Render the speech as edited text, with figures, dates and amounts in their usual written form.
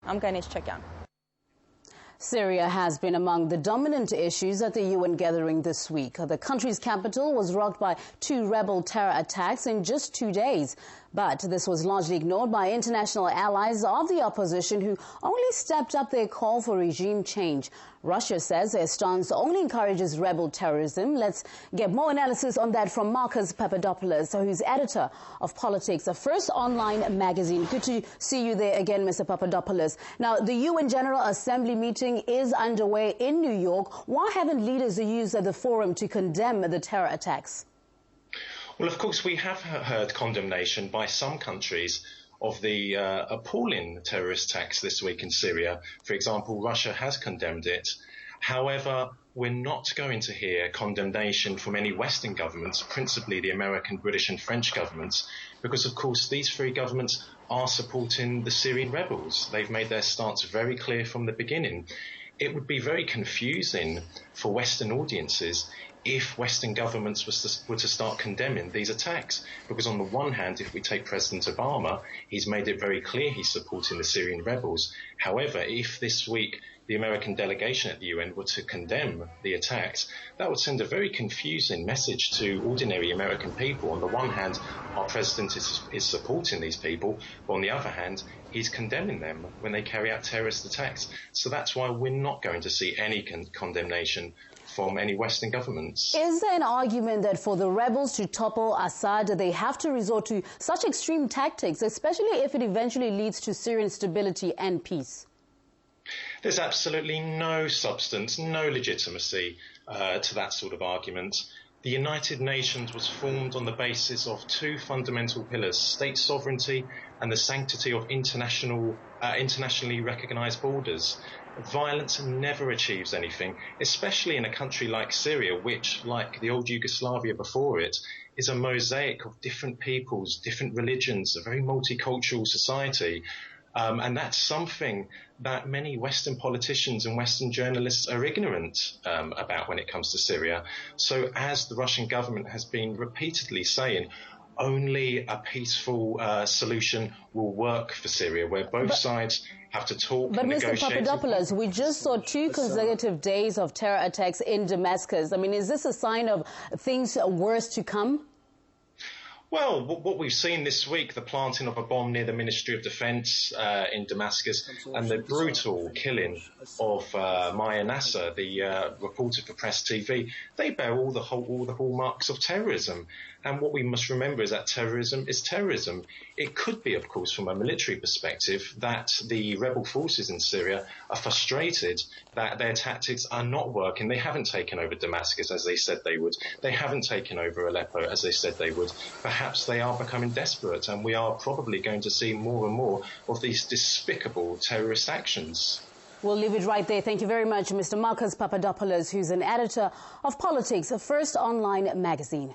I'm Ganesh Chakyan. Syria has been among the dominant issues at the UN gathering this week. The country's capital was rocked by 2 rebel terror attacks in just 2 days. But this was largely ignored by international allies of the opposition, who only stepped up their call for regime change. Russia says their stance only encourages rebel terrorism. Let's get more analysis on that from Marcus Papadopoulos, who's editor of Politics, the first online magazine. Good to see you there again, Mr. Papadopoulos. Now, the UN General Assembly meeting is underway in New York. Why haven't leaders used the forum to condemn the terror attacks? Well, of course, we have heard condemnation by some countries of the appalling terrorist attacks this week in Syria. For example, Russia has condemned it. However, we're not going to hear condemnation from any Western governments, principally the American, British and French governments, because, of course, these 3 governments are supporting the Syrian rebels. They've made their stance very clear from the beginning. It would be very confusing for Western audiences if Western governments were to start condemning these attacks. Because on the one hand, if we take President Obama, he's made it very clear he's supporting the Syrian rebels. However, if this week the American delegation at the UN were to condemn the attacks, that would send a very confusing message to ordinary American people. On the one hand, our president is supporting these people, but on the other hand, he's condemning them when they carry out terrorist attacks. So that's why we're not going to see any condemnation from any Western governments. Is there an argument that for the rebels to topple Assad, they have to resort to such extreme tactics, especially if it eventually leads to Syrian stability and peace? There's absolutely no substance, no legitimacy to that sort of argument. The United Nations was formed on the basis of 2 fundamental pillars: state sovereignty and the sanctity of internationally recognized borders. Violence never achieves anything, especially in a country like Syria, which, like the old Yugoslavia before it, is a mosaic of different peoples, different religions, a very multicultural society. And that's something that many Western politicians and Western journalists are ignorant about when it comes to Syria. So as the Russian government has been repeatedly saying, only a peaceful solution will work for Syria, where both sides have to talk and negotiate. But Mr. Papadopoulos, we just saw 2 consecutive days of terror attacks in Damascus. I mean, is this a sign of things worse to come? Well, what we've seen this week, the planting of a bomb near the Ministry of Defence in Damascus, and the brutal killing of Maya Nasser, the reporter for Press TV, they bear all the hallmarks of terrorism. And what we must remember is that terrorism is terrorism. It could be, of course, from a military perspective, that the rebel forces in Syria are frustrated that their tactics are not working. They haven't taken over Damascus as they said they would. They haven't taken over Aleppo as they said they would. Perhaps they are becoming desperate, and we are probably going to see more and more of these despicable terrorist actions. We'll leave it right there. Thank you very much, Mr. Marcus Papadopoulos, who's an editor of Politics, the first online magazine.